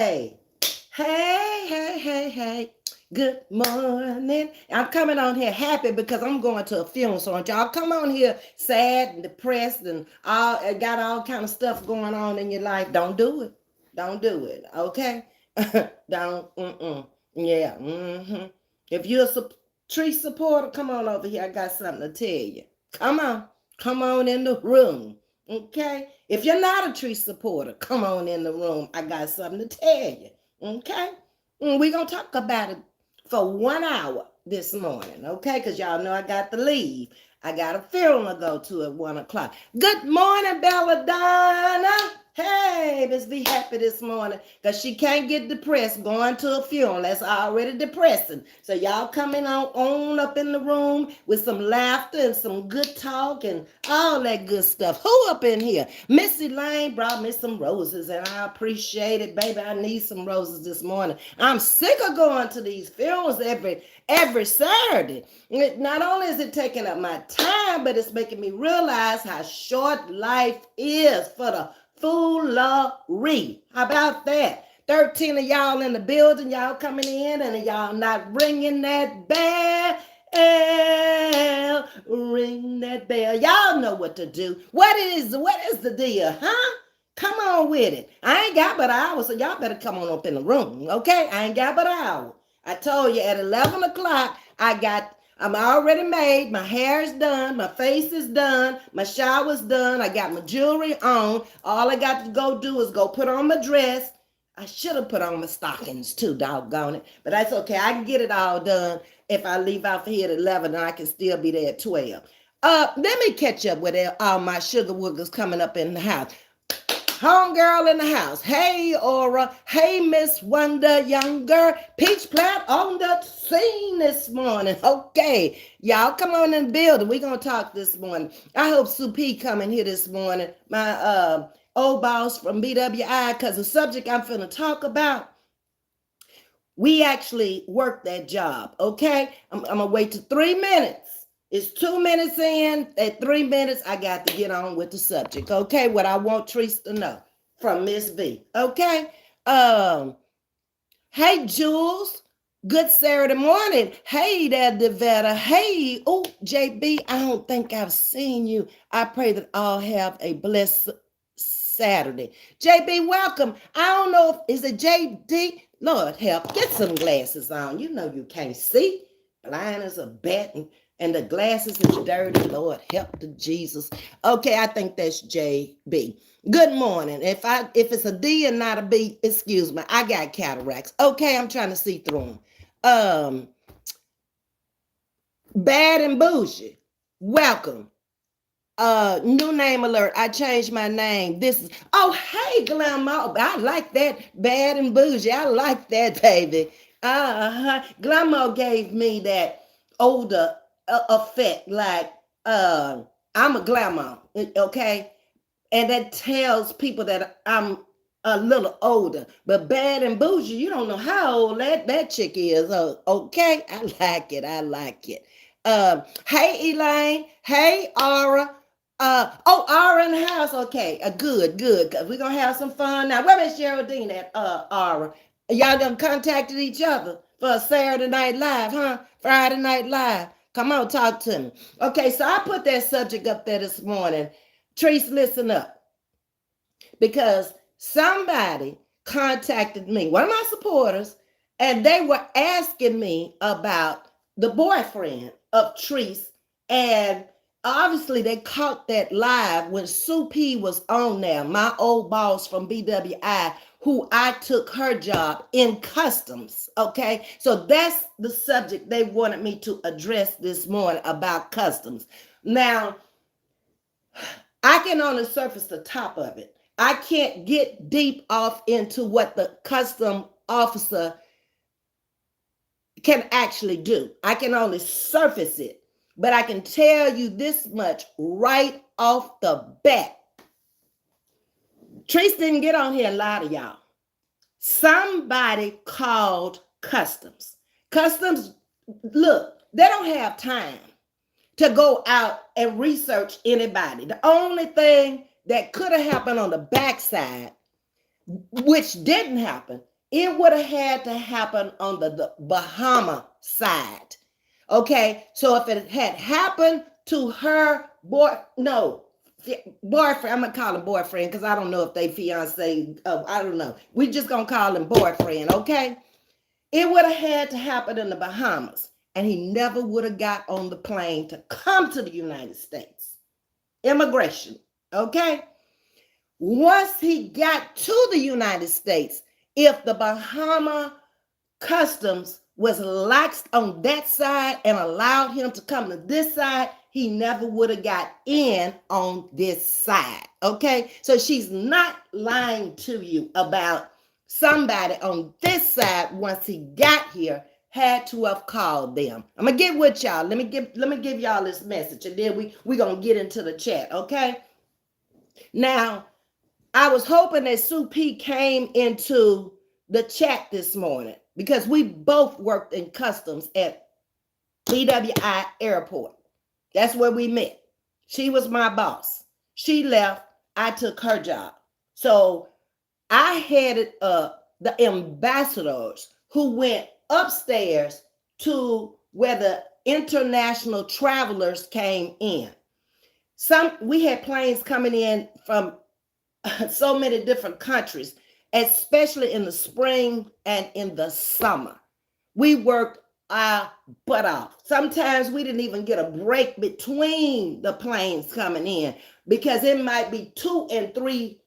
Hey, hey. Good morning. I'm coming on here happy because I'm going to a funeral. So y'all come on here sad and depressed and got all kind of stuff going on in your life. Don't do it. Don't do it. Okay? Don't. Yeah. If you're a tree supporter, come on over here. I got something to tell you. Come on. Come on in the room. Okay? If you're not a tree supporter, come on in the room. I got something to tell you. Okay? We're going to talk about it for 1 hour this morning. Okay? Because y'all know I got to leave. I got a funeral to go to at 1 o'clock. Good morning, Belladonna. Hey, Ms.V happy this morning because she can't get depressed going to a funeral. That's already depressing. So y'all coming on up in the room with some laughter and some good talk and all that good stuff. Who up in here? Missy Lane brought me some roses and I appreciate it, baby. I need some roses this morning. I'm sick of going to these funerals every Saturday. Not only is it taking up my time, but it's making me realize how short life is for the foolery. How about that? 13 of y'all in the building, y'all coming in, and y'all not ringing that bell. Ring that bell. Y'all know what to do. What is the deal, huh? Come on with it. I ain't got but an hour, so y'all better come on up in the room, okay? I ain't got but an hour. I told you at 11 o'clock, I'm already made. My hair is done. My face is done. My shower's done. I got my jewelry on. All I got to go do is go put on my dress. I should have put on my stockings too, doggone it. But that's okay. I can get it all done if I leave out here at 11 and I can still be there at 12. Let me catch up with all my sugar woogers coming up in the house. Homegirl in the house. Hey, Aura. Hey, Miss Wonder, younger. Peach Plat on the scene this morning. Okay, y'all come on in the building. We're going to talk this morning. I hope Sue P coming here this morning. My old boss from BWI, because the subject I'm finna talk about, we actually worked that job, okay? I'm going to wait to 3 minutes. It's 2 minutes in. At 3 minutes, I got to get on with the subject. Okay, what I want Trese to know from Ms.V. Okay. Hey, Jules. Good Saturday morning. Hey there, Devetta. Hey, oh, JB. I don't think I've seen you. I pray that all have a blessed Saturday. JB, welcome. I don't know if is it JD. Lord help. Get some glasses on. You know you can't see. Blind as a bat. And the glasses is dirty. Lord help to Jesus. Okay, I think that's JB. Good morning. If it's a D and not a B, excuse me. I got cataracts. Okay, I'm trying to see through them. Bad and Bougie. Welcome. New name alert. I changed my name. Hey, Glamour. I like that. Bad and Bougie. I like that, baby. Glamour gave me that older effect, like I'm a glamour, okay? And that tells people that I'm a little older. But Bad and Bougie, you don't know how old that chick is. Okay, I like it. Hey, Elaine. Hey, Aura. Aura in the house. Okay, good, because we're going to have some fun now. Where is Geraldine at, Aura? Y'all done contacted each other for a Saturday Night Live, huh? Friday Night Live. Come on, talk to me. Okay, so I put that subject up there this morning. Trese, listen up. Because somebody contacted me, one of my supporters, and they were asking me about the boyfriend of Trese. And obviously they caught that live when Sue P was on there, my old boss from BWI, who I took her job in customs. Okay, so that's the subject they wanted me to address this morning about customs. Now, I can only surface the top of it. I can't get deep off into what the custom officer can actually do. I can only surface it, but I can tell you this much right off the bat. Trese didn't get on here and lie to y'all. Somebody called customs. Customs, look, they don't have time to go out and research anybody. The only thing that could have happened on the backside, which didn't happen, It would have had to happen on the Bahama side. Okay, so if it had happened to her boyfriend, I'm gonna call him boyfriend because I don't know if they fiance. I don't know. We just gonna call him boyfriend. Okay, it would have had to happen in the Bahamas, and he never would have got on the plane to come to the United States. Immigration. Okay, once he got to the United States, if the Bahama customs was laxed on that side and allowed him to come to this side, he never would have got in on this side. Okay, so she's not lying to you about somebody on this side once he got here had to have called them. I'm gonna get with y'all. Let me give y'all this message, and then we gonna get into the chat. Okay, now I was hoping that Sue P came into the chat this morning because we both worked in customs at BWI Airport. That's where we met. She was my boss. She left. I took her job. So I headed up the ambassadors who went upstairs to where the international travelers came in. We had planes coming in from so many different countries, especially in the spring and in the summer. We worked our butt off. Sometimes we didn't even get a break between the planes coming in because it might be 2 and 3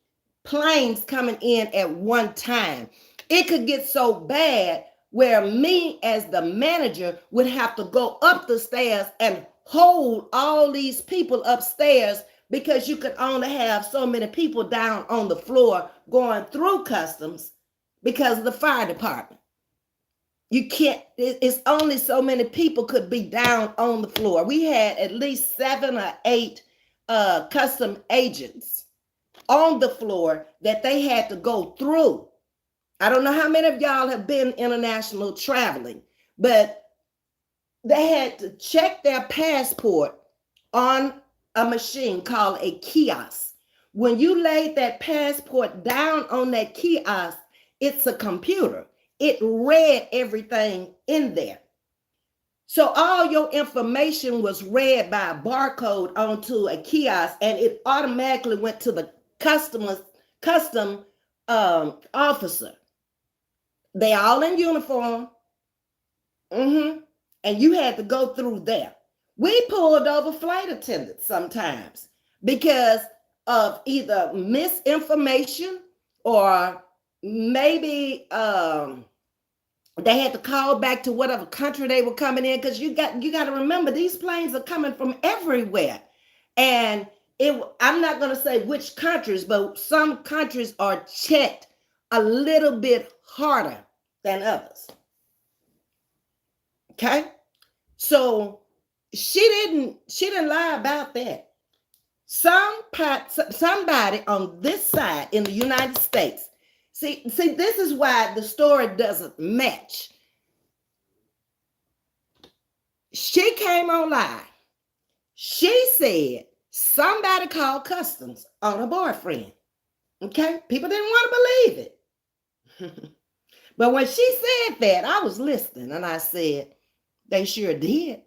planes coming in at one time. It could get so bad where me as the manager would have to go up the stairs and hold all these people upstairs because you could only have so many people down on the floor going through customs because of the fire department. You can't, it's only so many people could be down on the floor. We had at least 7 or 8 custom agents on the floor that they had to go through. I don't know how many of y'all have been international traveling, but they had to check their passport on a machine called a kiosk. When you laid that passport down on that kiosk, it's a computer. It read everything in there. So all your information was read by a barcode onto a kiosk, and it automatically went to the custom officer. They all in uniform. And you had to go through there. We pulled over flight attendants sometimes because of either misinformation or maybe they had to call back to whatever country they were coming in, because you got to remember these planes are coming from everywhere. And I'm not going to say which countries, but some countries are checked a little bit harder than others. Okay? So she didn't lie about that. Somebody on this side in the United States. See, this is why the story doesn't match. She came on live. She said somebody called customs on her boyfriend. Okay? People didn't want to believe it. But when she said that, I was listening and I said, they sure did,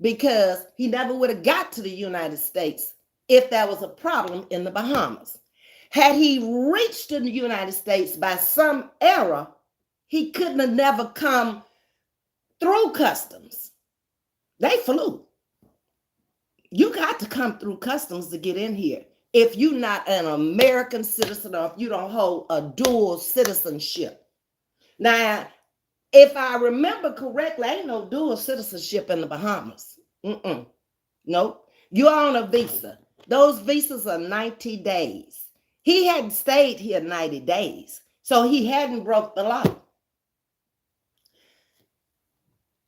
because he never would have got to the United States if there was a problem in the Bahamas. Had he reached in the United States by some error, he couldn't have never come through customs. They flew. You got to come through customs to get in here if you're not an American citizen or if you don't hold a dual citizenship. Now, if I remember correctly, ain't no dual citizenship in the Bahamas. Nope. You're on a visa. Those visas are 90 days. He hadn't stayed here 90 days, so he hadn't broke the law.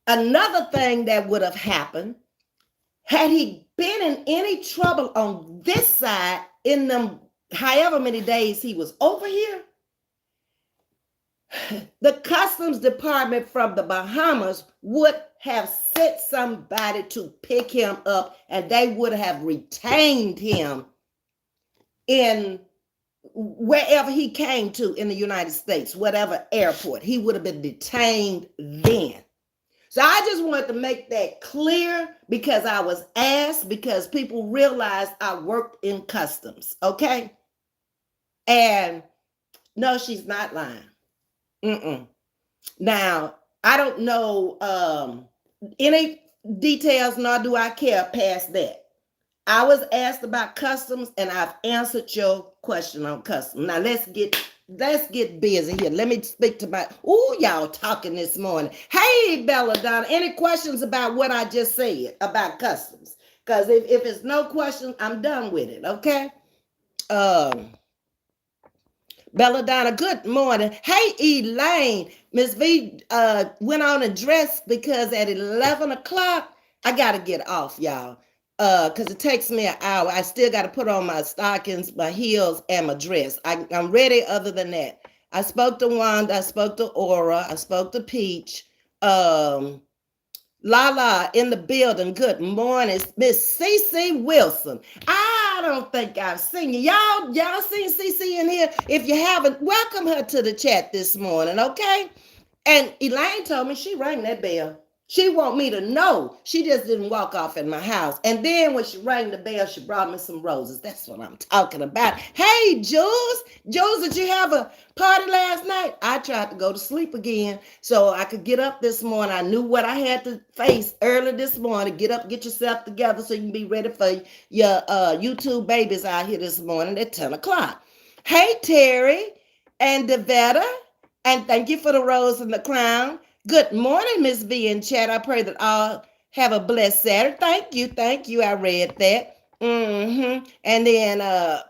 Another thing that would have happened, had he been in any trouble on this side in them however many days he was over here, the customs department from the Bahamas would have sent somebody to pick him up, and they would have retained him in wherever he came to in the United States, whatever airport, he would have been detained then. So I just wanted to make that clear because I was asked, because people realized I worked in customs, okay? And no, she's not lying. Mm-mm. Now, I don't know any details, nor do I care past that. I was asked about customs, and I've answered your question on customs. Now let's get busy here. Let me speak to my y'all talking this morning. Hey, Bella Donna, any questions about what I just said about customs? Because if it's no questions, I'm done with it. Okay. Um Belladonna, good morning. Hey, Elaine. Ms.V went on and dressed because at 11 o'clock, I got to get off, y'all. Because it takes me an hour. I still got to put on my stockings, my heels, and my dress. I'm ready other than that. I spoke to Wanda. I spoke to Aura. I spoke to Peach. Um, Lala in the building. Good morning, Miss CC Wilson. I don't think I've seen you. Y'all seen CC in here? If you haven't, welcome her to the chat this morning, okay? And Elaine told me she rang that bell. She want me to know. She just didn't walk off in my house. And then when she rang the bell, she brought me some roses. That's what I'm talking about. Hey, Jules. Jules, did you have a party last night? I tried to go to sleep again so I could get up this morning. I knew what I had to face early this morning. Get up, get yourself together so you can be ready for your YouTube babies out here this morning at 10 o'clock. Hey, Terry and Devetta. And thank you for the rose and the crown. Good morning, Ms.V in chat. I pray that all have a blessed Saturday. Thank you. Thank you. I read that. And then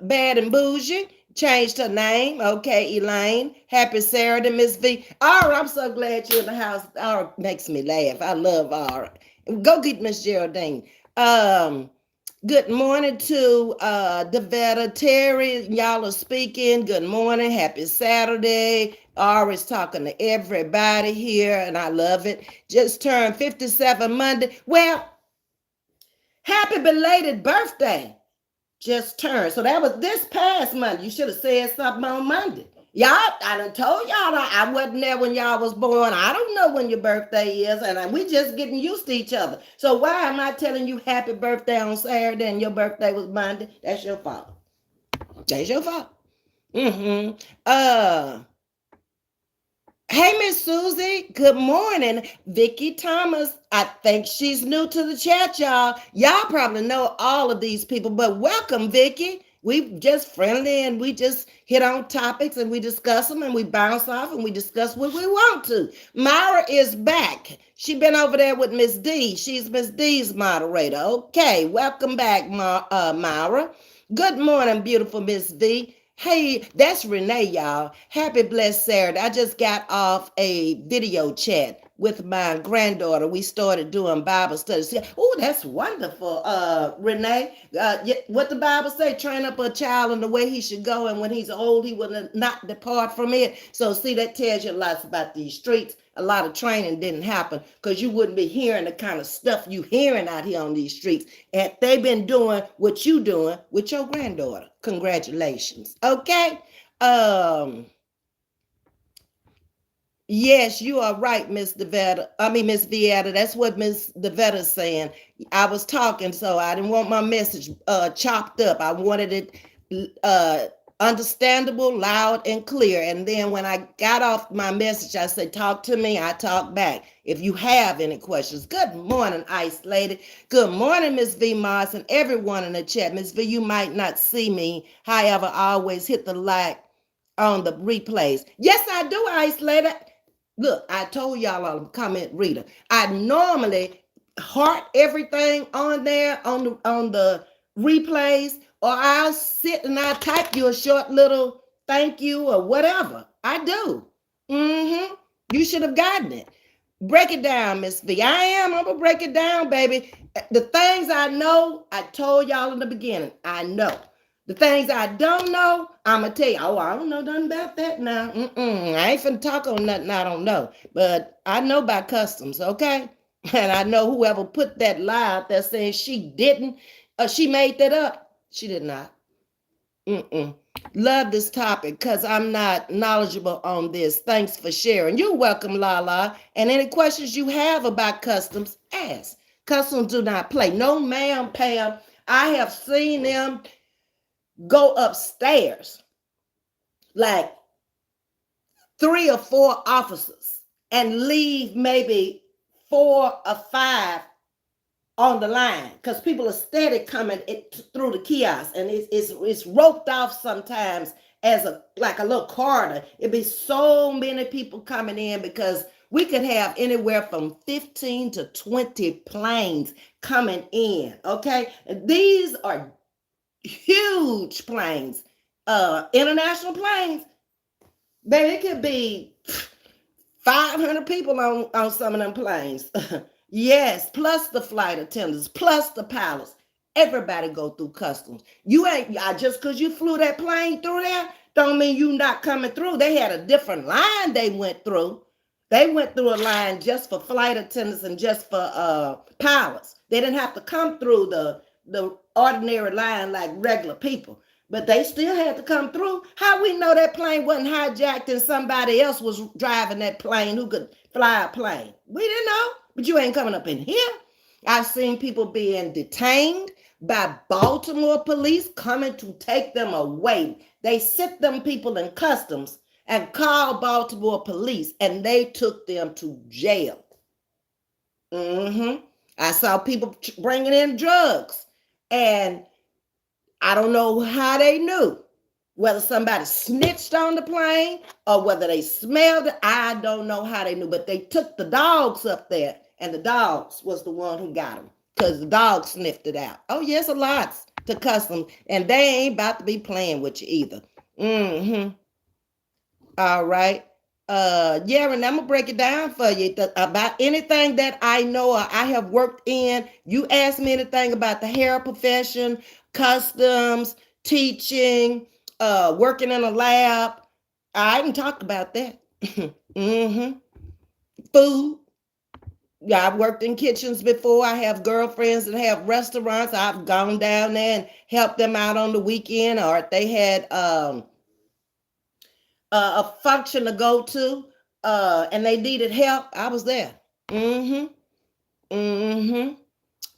Bad and Bougie changed her name. Okay, Elaine. Happy Saturday, Ms.V. Aura, I'm so glad you're in the house. Aura makes me laugh. I love Aura. Go get Miss Geraldine. Good morning to Devetta, Terry. Y'all are speaking. Good morning. Happy Saturday. Always talking to everybody here, and I love it. Just turned 57 Monday. Well, happy belated birthday. Just turned. So that was this past Monday. You should have said something on Monday. Y'all, I done told y'all I wasn't there when y'all was born. I don't know when your birthday is, and we just getting used to each other. So why am I telling you happy birthday on Saturday and your birthday was Monday? That's your fault. That's your fault. Hey, Miss Susie. Good morning. Vicky Thomas. I think she's new to the chat, y'all. Y'all probably know all of these people, but welcome, Vicky. We just friendly and we just hit on topics and we discuss them and we bounce off and we discuss what we want to. Myra is back. She been over there with Miss D. She's Miss D's moderator. Okay, welcome back, Myra. Good morning, beautiful Miss V. Hey, that's Renee, y'all. Happy blessed Saturday. I just got off a video chat with my granddaughter. We started doing Bible studies. Oh, that's wonderful, Renee. What the Bible say? Train up a child in the way he should go, and when he's old, he will not depart from it. So, see, that tells you lots about these streets. A lot of training didn't happen because you wouldn't be hearing the kind of stuff you hearing out here on these streets. And they've been doing what you doing with your granddaughter. Congratulations. Okay. Yes, you are right, Miss Devetta. I mean, Miss Vieta. That's what Miss Devetta's saying. I was talking, so I didn't want my message chopped up. I wanted it understandable, loud, and clear. And then when I got off my message, I said, talk to me. I talk back. If you have any questions. Good morning, Ice Lady. Good morning, Miss V Moss, and everyone in the chat. Miss V, you might not see me. However, I always hit the like on the replays. Yes, I do, Ice Lady. Look, I told y'all I'm a comment reader. I normally heart everything on there on the replays, or I'll sit and I'll type you a short little thank you or whatever. I do. You should have gotten it. Break it down, Miss V. I'm gonna break it down, baby. The things I know, I told y'all in the beginning. I know. The things I don't know, I'm going to tell you, oh, I don't know nothing about that now. I ain't finna talk on nothing I don't know. But I know about customs, okay? And I know whoever put that lie out there saying she didn't, she made that up. She did not. Love this topic because I'm not knowledgeable on this. Thanks for sharing. You're welcome, Lala. And any questions you have about customs, ask. Customs do not play. No, ma'am, Pam. I have seen them go upstairs like 3 or 4 officers and leave maybe 4 or 5 on the line because people are steady coming through the kiosk, and it's roped off sometimes as a like a little corridor. It'd be so many people coming in because we could have anywhere from 15 to 20 planes coming in. Okay, and these are huge planes, international planes. Baby, it could be 500 people on some of them planes. Yes, plus the flight attendants, plus the pilots. Everybody go through customs. You ain't just because you flew that plane through there, don't mean you not coming through. They had a different line they went through. They went through a line just for flight attendants and just for pilots. They didn't have to come through the ordinary line like regular people. But they still had to come through. How we know that plane wasn't hijacked and somebody else was driving that plane who could fly a plane? We didn't know, but you ain't coming up in here. I've seen people being detained by Baltimore police coming to take them away. They sit them people in customs and called Baltimore police, and they took them to jail. I saw people bringing in drugs, and I don't know how they knew, whether somebody snitched on the plane or whether they smelled it. I don't know how they knew, but they took the dogs up there, and the dogs was the one who got them because the dogs sniffed it out. Oh, yes, a lot to customs, and they ain't about to be playing with you either. All right. Yeah, and I'm gonna break it down for you about anything that I know or I have worked in. You ask me anything about the hair profession, customs, teaching, working in a lab. I can talk about that. Food. Yeah, I've worked in kitchens before. I have girlfriends that have restaurants. I've gone down there and helped them out on the weekend, or if they had a function to go to, and they needed help, I was there. I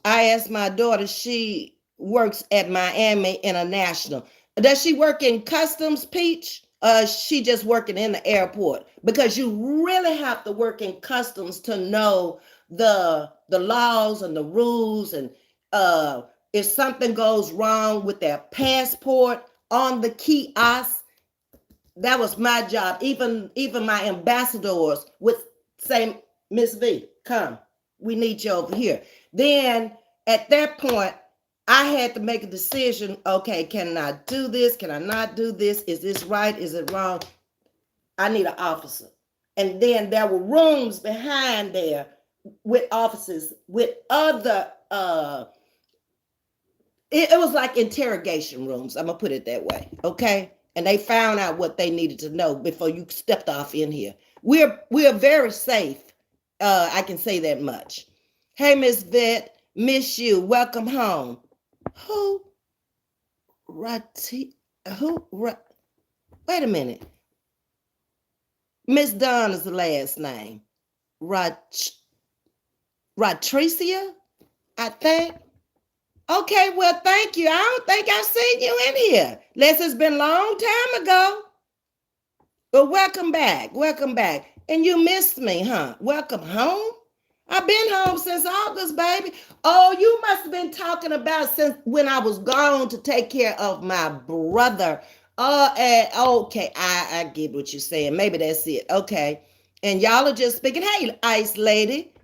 asked my daughter, she works at Miami International. Does she work in customs, Peach? She just working in the airport? Because you really have to work in customs to know the laws and the rules, and if something goes wrong with their passport on the kiosk. That was my job. Even my ambassadors would say, Ms.V, come, we need you over here. Then at that point, I had to make a decision. Okay, can I do this? Can I not do this? Is this right? Is it wrong? I need an officer. And then there were rooms behind there with officers, with other, it was like interrogation rooms. I'm going to put it that way. Okay. And they found out what they needed to know before you stepped off in here. We're very safe. I can say that much. Hey, Miss Vet, miss you. Welcome home. Who? Wait a minute. Miss Dunn is the last name. Ratricia, I think. Okay, well, thank you. I don't think I've seen you in here. Unless it's been a long time ago. But welcome back. Welcome back. And you missed me, huh? Welcome home? I've been home since August, baby. Oh, you must have been talking about since when I was gone to take care of my brother. Okay, I get what you're saying. Maybe that's it. Okay. And y'all are just speaking. Hey, Ice Lady.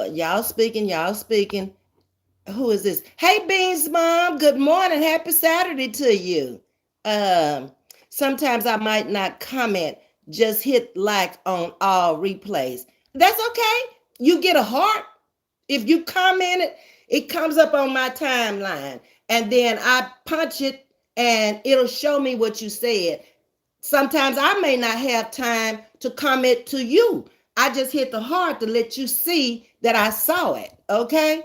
Y'all speaking. Who is this? Hey, Beans Mom. Good morning. Happy Saturday to you. Sometimes I might not comment. Just hit like on all replays. That's okay. You get a heart. If you comment it comes up on my timeline. And then I punch it and it'll show me what you said. Sometimes I may not have time to comment to you. I just hit the heart to let you see that I saw it. Okay.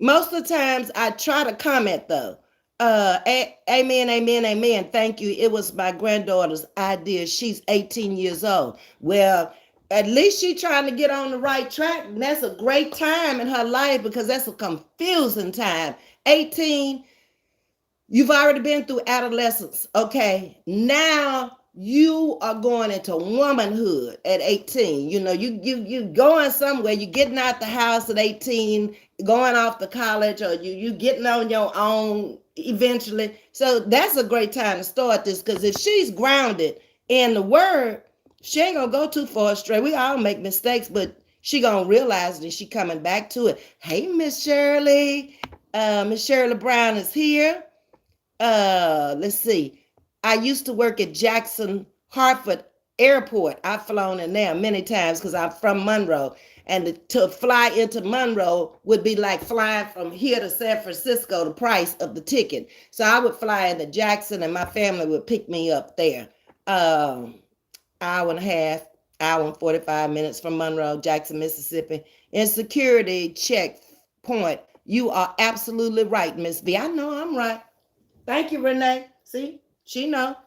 Most of the times I try to comment though. Amen, amen, amen. Thank you. It was my granddaughter's idea. She's 18 years old. Well, at least she trying to get on the right track. And that's a great time in her life because that's a confusing time. 18, you've already been through adolescence. Okay. Now you are going into womanhood at 18. You know, you going somewhere, you getting out the house at 18, going off to college, or you getting on your own eventually. So that's a great time to start this because if she's grounded in the word, she ain't gonna go too far astray. We all make mistakes, but she gonna realize that she coming back to it. Hey, Miss Shirley. Miss Shirley Brown is here. Let's see. I used to work at Jackson Hartford Airport. I've flown in there many times because I'm from Monroe. And to fly into Monroe would be like flying from here to San Francisco, the price of the ticket. So I would fly into Jackson and my family would pick me up there. Hour and a half, hour and 45 minutes from Monroe, Jackson, Mississippi. In security checkpoint, you are absolutely right, Ms.V. I know I'm right. Thank you, Renee. See, she know.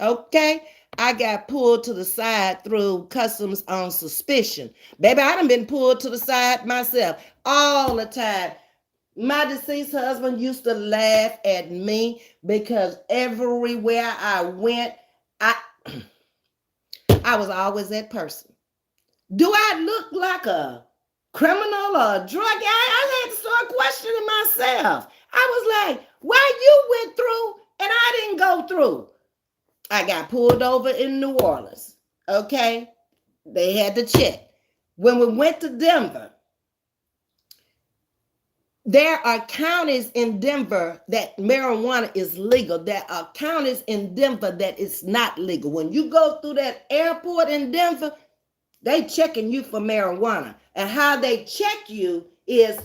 Okay. I got pulled to the side through customs on suspicion. Baby, I done been pulled to the side myself all the time. My deceased husband used to laugh at me because everywhere I went, I I was always that person. Do I look like a criminal or a drug? I had to start questioning myself. I was like, why you went through and I didn't go through? I got pulled over in New Orleans. Okay. They had to check. When we went to Denver, there are counties in Denver that marijuana is legal. There are counties in Denver that it's not legal. When you go through that airport in Denver, they checking you for marijuana. And how they check you is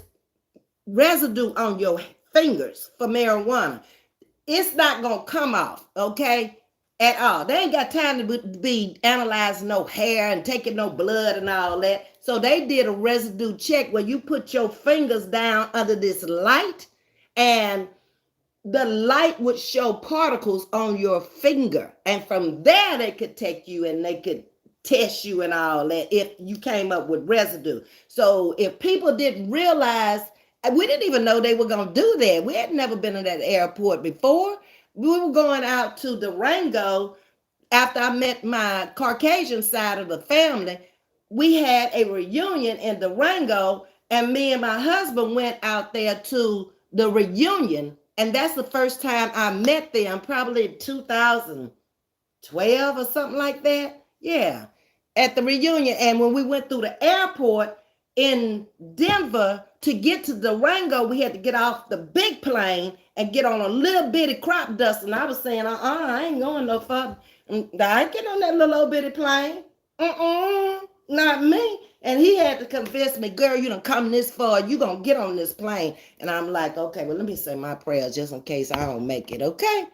residue on your fingers for marijuana. It's not going to come off, okay, at all. They ain't got time to be analyzing no hair and taking no blood and all that. So they did a residue check where you put your fingers down under this light and the light would show particles on your finger. And from there, they could take you and they could test you and all that if you came up with residue. So if people didn't realize, we didn't even know they were going to do that. We had never been in that airport before. We were going out to Durango after I met my Caucasian side of the family. We had a reunion in Durango, and me and my husband went out there to the reunion. And that's the first time I met them, probably 2012 or something like that. Yeah, at the reunion. And when we went through the airport in Denver to get to Durango, we had to get off the big plane and get on a little bitty crop dust. And I was saying, I ain't going no further. I ain't getting on that little old bitty plane. Not me. And he had to convince me, girl, you done come this far, you gonna get on this plane. And I'm like, okay, well, let me say my prayers just in case I don't make it, okay?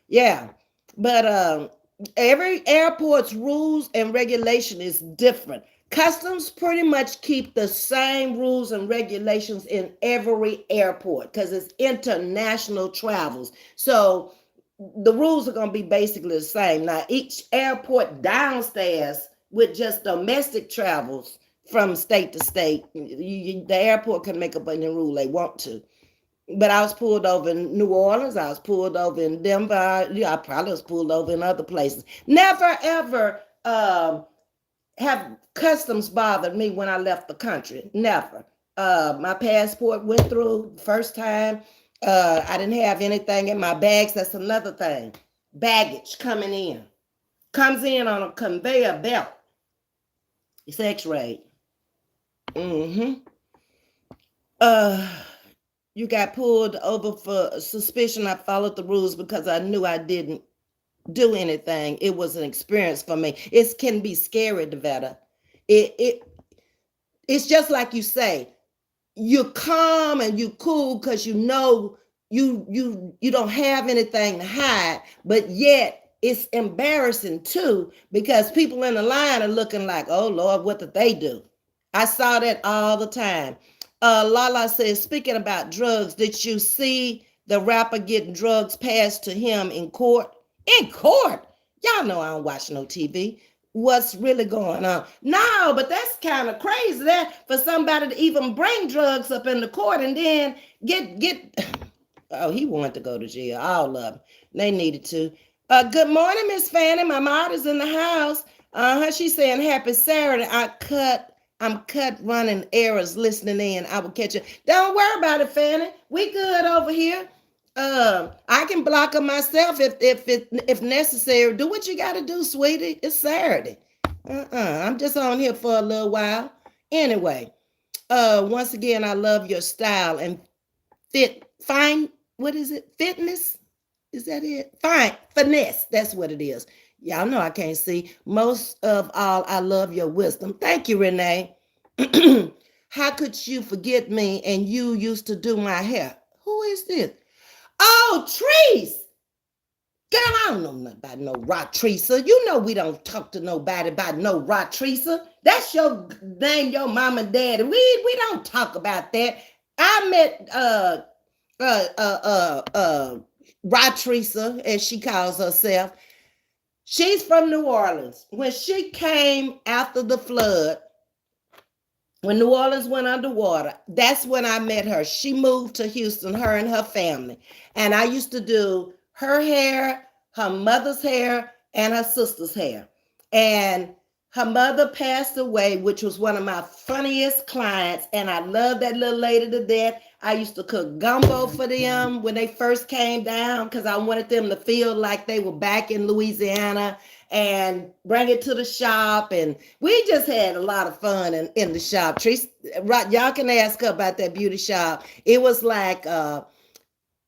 Yeah. But every airport's rules and regulation is different. Customs pretty much keep the same rules and regulations in every airport because it's international travels. So the rules are going to be basically the same. Now, each airport downstairs with just domestic travels from state to state, the airport can make up any rule they want to. But I was pulled over in New Orleans. I was pulled over in Denver. I probably was pulled over in other places. Never, ever have customs bothered me when I left the country. Never. My passport went through the first time. I didn't have anything in my bags. That's another thing. Baggage coming in. Comes in on a conveyor belt. It's x-rayed. You got pulled over for suspicion. I followed the rules because I knew I didn't do anything. It was an experience for me. It can be scary, Devetta. It's just like you say, you're calm and you cool because you know you don't have anything to hide, but yet it's embarrassing too because people in the line are looking like, oh Lord, what did they do? I saw that all the time. Lala says, speaking about drugs, did you see the rapper getting drugs passed to him in court? In court? Y'all know I don't watch no TV. What's really going on? No, but that's kind of crazy that for somebody to even bring drugs up in the court and then get oh, he wanted to go to jail. All of them. They needed to. Good morning, Miss Fanny. My mom is in the house. She's saying happy Saturday. I'm cut running errors listening in. I will catch you. Don't worry about it, Fanny. We good over here. I can block them myself if necessary. Do what you gotta do, sweetie. It's Saturday. I'm just on here for a little while. Anyway, once again, I love your style and fine. What is it? Fitness? Is that it? Fine. Finesse. That's what it is. Y'all know I can't see. Most of all, I love your wisdom. Thank you, Renee. How could you forget me and you used to do my hair? Who is this? Oh, Trese. Girl, I don't know nothing about no Teresa. You know we don't talk to nobody about no Teresa. That's your name, your mom and daddy. We don't talk about that. I met Teresa, as she calls herself. She's from New Orleans. When she came after the flood, when New Orleans went underwater, that's when I met her. She moved to Houston, her and her family. And I used to do her hair, her mother's hair, and her sister's hair. And her mother passed away, which was one of my funniest clients. And I love that little lady to death. I used to cook gumbo for them when they first came down because I wanted them to feel like they were back in Louisiana and bring it to the shop. And we just had a lot of fun in the shop. Trese, right, y'all can ask her about that beauty shop. It was like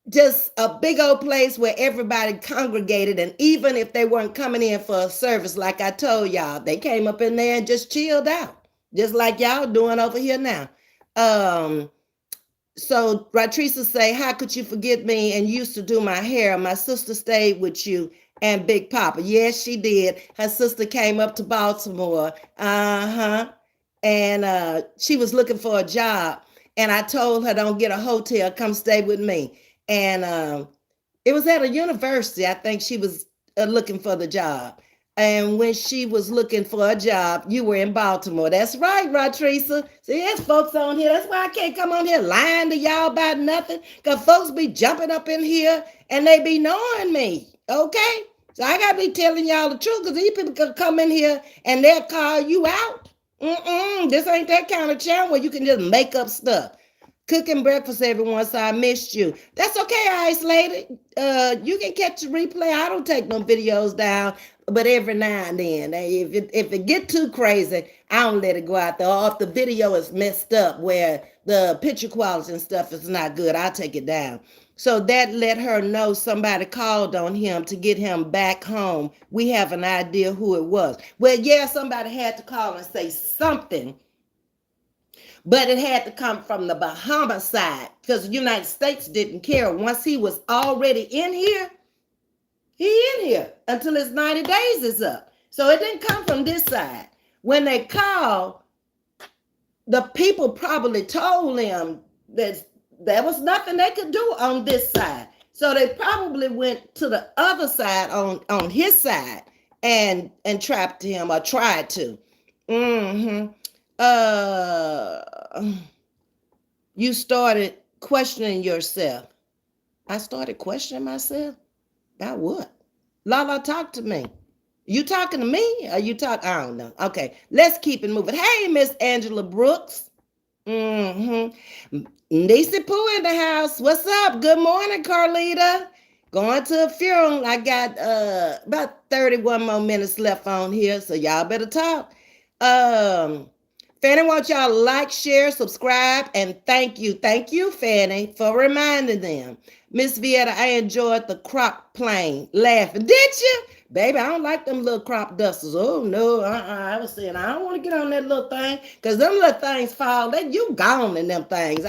just a big old place where everybody congregated. And even if they weren't coming in for a service, like I told y'all, they came up in there and just chilled out, just like y'all doing over here now. So Teresa say, how could you forget me and used to do my hair? My sister stayed with you and Big Papa. Yes, she did. Her sister came up to Baltimore. And she was looking for a job. And I told her, don't get a hotel, come stay with me. And it was at a university. I think she was looking for the job. And when she was looking for a job, you were in Baltimore. That's right, Teresa. See, there's folks on here. That's why I can't come on here lying to y'all about nothing. Because folks be jumping up in here and they be knowing me. Okay? So I got to be telling y'all the truth because these people can come in here and they'll call you out. This ain't that kind of channel where you can just make up stuff. Cooking breakfast, everyone, so I missed you. That's okay, Ice Lady. You can catch the replay. I don't take no videos down, but every now and then, if it get too crazy, I don't let it go out there. Or if the video is messed up where the picture quality and stuff is not good, I'll take it down. So that let her know somebody called on him to get him back home. We have an idea who it was. Well, yeah, somebody had to call and say something, but it had to come from the Bahamas side because the United States didn't care. Once he was already in here, he in here until his 90 days is up. So it didn't come from this side. When they called, the people probably told him that there was nothing they could do on this side. So they probably went to the other side on his side and trapped him or tried to. You started questioning yourself. I started questioning myself? About what? Lala, talk to me. You talking to me? Or you talk? I don't know. Okay, let's keep it moving. Hey, Miss Angela Brooks. Niecy Pooh in the house. What's up? Good morning, Carlita. Going to a funeral. I got about 31 more minutes left on here, so y'all better talk. Fanny wants y'all to like, share, subscribe, and thank you. Thank you, Fanny, for reminding them. Ms.V, I enjoyed the crop plane laughing. Did you? Baby, I don't like them little crop dusters. Oh, no, I was saying, I don't want to get on that little thing because them little things fall. You gone in them things.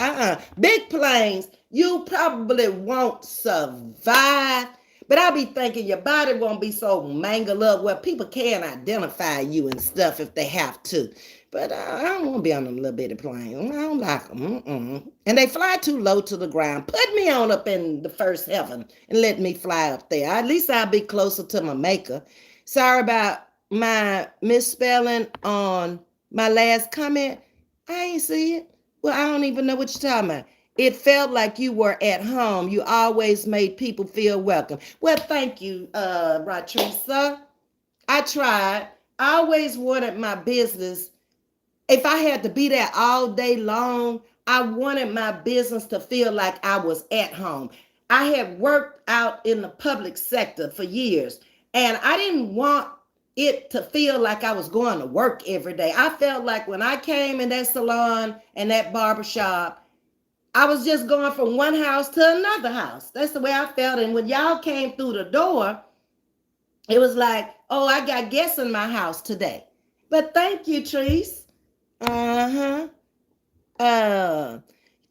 Big planes, you probably won't survive. But I be thinking your body won't be so mangled up where people can identify you and stuff if they have to. But I don't want to be on them little bitty planes. I don't like them. And they fly too low to the ground. Put me on up in the first heaven and let me fly up there. At least I'll be closer to my maker. Sorry about my misspelling on my last comment. I ain't see it. Well, I don't even know what you're talking about. It felt like you were at home. You always made people feel welcome. Well, thank you, Ratrisa. I tried. I always wanted my business. If I had to be there all day long, I wanted my business to feel like I was at home. I had worked out in the public sector for years, and I didn't want it to feel like I was going to work every day. I felt like when I came in that salon and that barbershop, I was just going from one house to another house. That's the way I felt. And when y'all came through the door, it was like, oh, I got guests in my house today. But thank you, Trese. Uh-huh. Uh,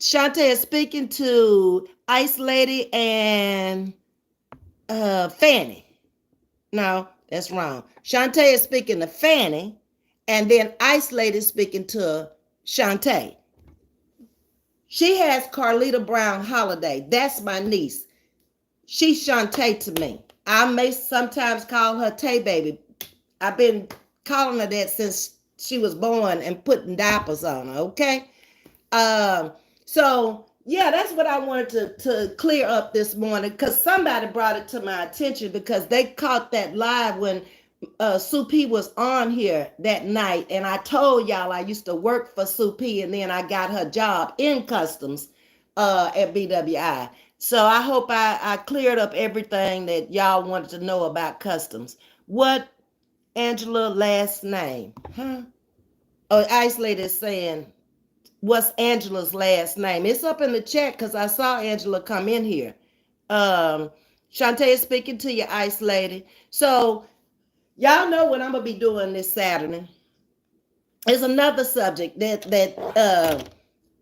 Shantae is speaking to Ice Lady and Fanny. No, that's wrong. Shantae is speaking to Fanny, and then Ice Lady is speaking to Shantae. She has Carlita Brown Holiday. That's my niece. She's Shantae to me. I may sometimes call her Tay Baby. I've been calling her that since she was born and putting diapers on her, okay? So yeah, that's what I wanted to clear up this morning, because somebody brought it to my attention because they caught that live when Sue P was on here that night, and I told y'all I used to work for Sue P, and then I got her job in customs at BWI. So I hope I cleared up everything that y'all wanted to know about customs. What Angela last name? Huh? Oh, Ice Lady is saying, what's Angela's last name? It's up in the chat because I saw Angela come in here. Shantae is speaking to you, Ice Lady. So y'all know what I'm gonna be doing this Saturday. There's another subject that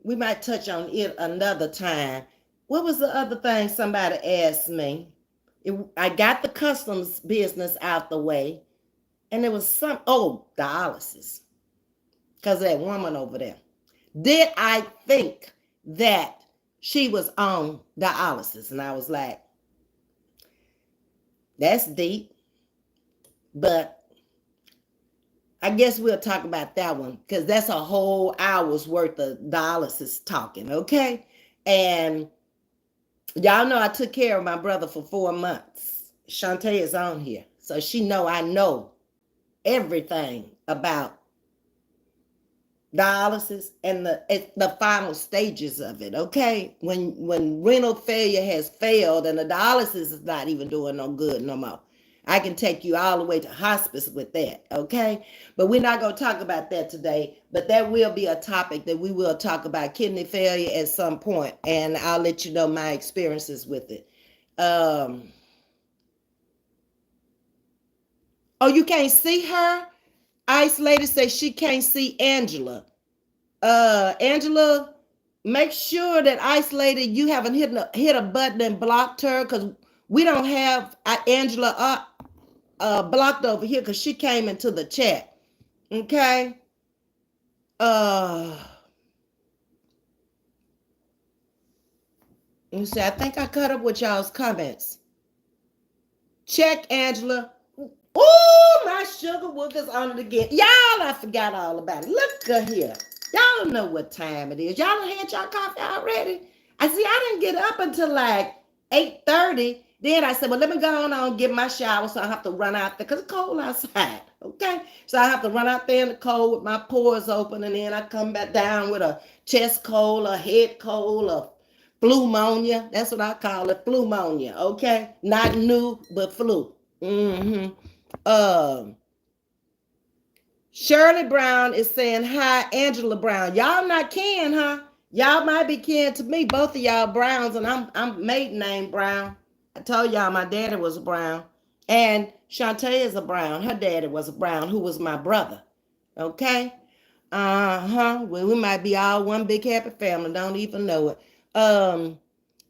we might touch on it another time. What was the other thing somebody asked me? I got the customs business out the way, and there was dialysis. Because that woman over there. Did I think that she was on dialysis? And I was like, that's deep. But I guess we'll talk about that one because that's a whole hour's worth of dialysis talking, okay? And y'all know I took care of my brother for 4 months. Shantae is on here. So she know I know everything about dialysis and the final stages of it, okay? When renal failure has failed and the dialysis is not even doing no good no more. I can take you all the way to hospice with that, okay? But we're not going to talk about that today, but that will be a topic that we will talk about, kidney failure at some point, and I'll let you know my experiences with it. Oh, you can't see her? Ice Lady says she can't see Angela. Angela, make sure that Ice Lady, you haven't hit a button and blocked her, because we don't have Angela blocked over here because she came into the chat. Okay. Let me see. I think I cut up with y'all's comments. Check, Angela. Oh, my sugar wookers on it again. Y'all, I forgot all about it. Look at here. Y'all know what time it is. Y'all had y'all coffee already? I didn't get up until like 8:30. Then I said, well, let me go on and get my shower so I have to run out there because it's cold outside, okay? So I have to run out there in the cold with my pores open, and then I come back down with a chest cold, a head cold, a pneumonia. That's what I call it, pneumonia, okay? Not new, but flu. Mm-hmm. Shirley Brown is saying, hi, Angela Brown. Y'all not kin, huh? Y'all might be kin to me, both of y'all Browns, and I'm maiden name Brown. I told y'all my daddy was a Brown. And Shantae is a Brown. Her daddy was a Brown, who was my brother. Okay? Well, we might be all one big happy family. Don't even know it.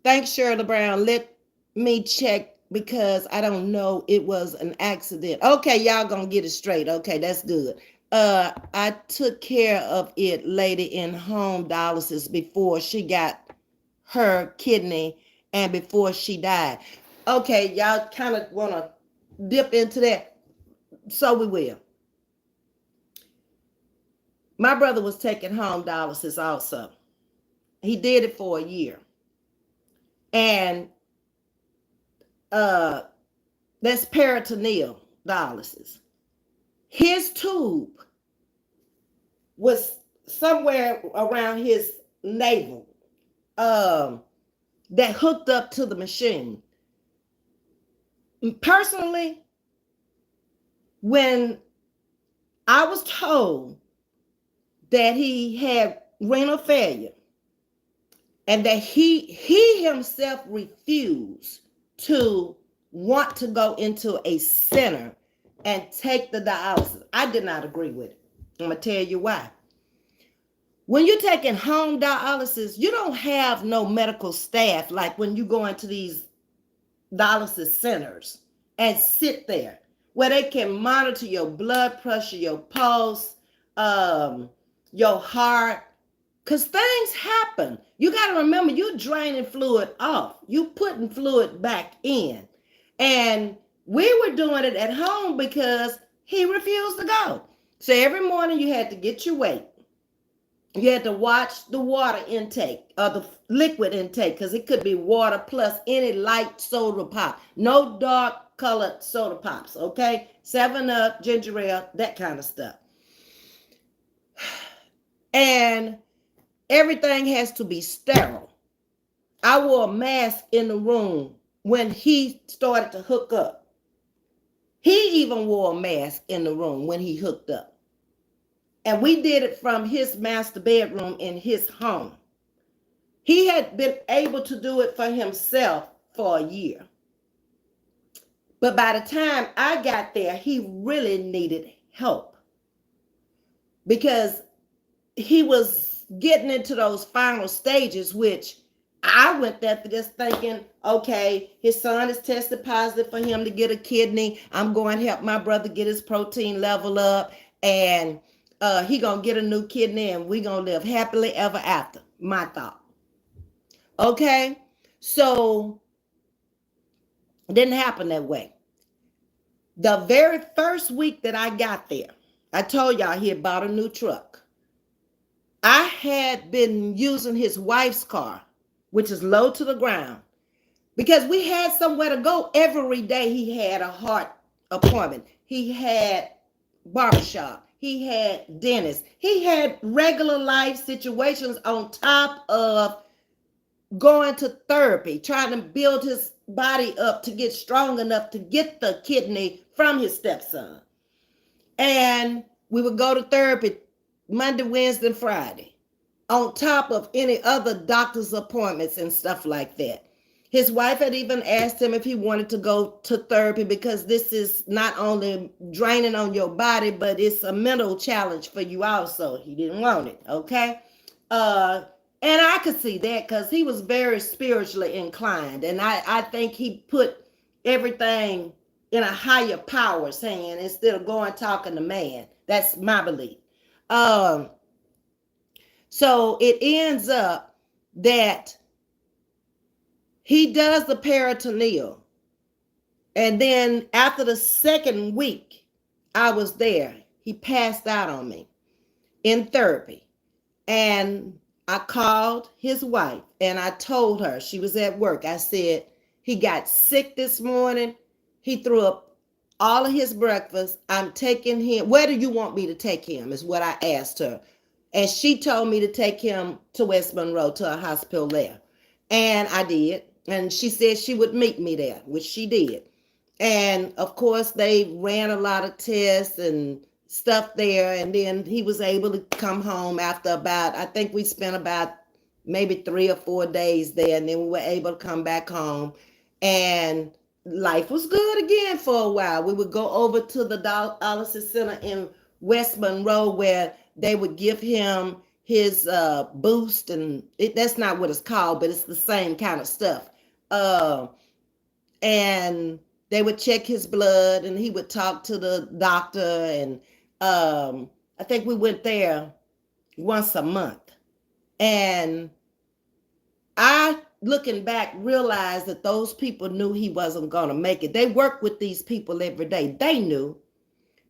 Thanks, Shirley Brown. Let me check because I don't know, it was an accident. Okay, y'all gonna get it straight. Okay, that's good. I took care of it lady in home dialysis before she got her kidney and before she died. Okay, y'all kind of want to dip into that, so we will. My brother was taking home dialysis also. He did it for a year. And uh that's peritoneal dialysis. His tube was somewhere around his navel, that hooked up to the machine. Personally, when I was told that he had renal failure and that he himself refused to want to go into a center and take the dialysis, I did not agree with it. I'm gonna tell you why. When you're taking home dialysis, you don't have no medical staff like when you go into these dialysis centers and sit there where they can monitor your blood pressure, your pulse, your heart, because things happen. You got to remember, you're draining fluid off, you putting fluid back in. And we were doing it at home because he refused to go. So every morning you had to get your weight. You had to watch the water intake or the liquid intake, because it could be water plus any light soda pop. No dark colored soda pops, okay? 7-Up, ginger ale, that kind of stuff. And everything has to be sterile. I wore a mask in the room when he started to hook up. He even wore a mask in the room when he hooked up. And we did it from his master bedroom in his home. He had been able to do it for himself for a year. But by the time I got there, he really needed help because he was getting into those final stages, which I went there just thinking, okay, his son is tested positive for him to get a kidney. I'm going to help my brother get his protein level up, and he gonna get a new kidney, and we gonna live happily ever after. My thought. Okay, so it didn't happen that way. The very first week that I got there, I told y'all he had bought a new truck. I had been using his wife's car, which is low to the ground, because we had somewhere to go every day. He had a heart appointment. He had barbershop. He had dentist. He had regular life situations on top of going to therapy, trying to build his body up to get strong enough to get the kidney from his stepson. And we would go to therapy Monday, Wednesday, and Friday, on top of any other doctor's appointments and stuff like that. His wife had even asked him if he wanted to go to therapy, because this is not only draining on your body, but it's a mental challenge for you also. He didn't want it, okay? And I could see that because he was very spiritually inclined. And I think he put everything in a higher power's hand instead of going talking to man. That's my belief. So it ends up that he does the peritoneal. And then after the second week I was there, he passed out on me in therapy. And I called his wife and I told her, she was at work. I said, he got sick this morning. He threw up all of his breakfast. I'm taking him. Where do you want me to take him? Is what I asked her. And she told me to take him to West Monroe, to a hospital there. And I did. And she said she would meet me there, which she did. And of course, they ran a lot of tests and stuff there. And then he was able to come home after about, I think we spent about maybe 3 or 4 days there. And then we were able to come back home. And life was good again for a while. We would go over to the dialysis center in West Monroe, where they would give him his boost. And that's not what it's called, but it's the same kind of stuff. and they would check his blood, and he would talk to the doctor. And I think we went there once a month. And I, looking back, realized that those people knew he wasn't going to make it. They worked with these people every day. They knew.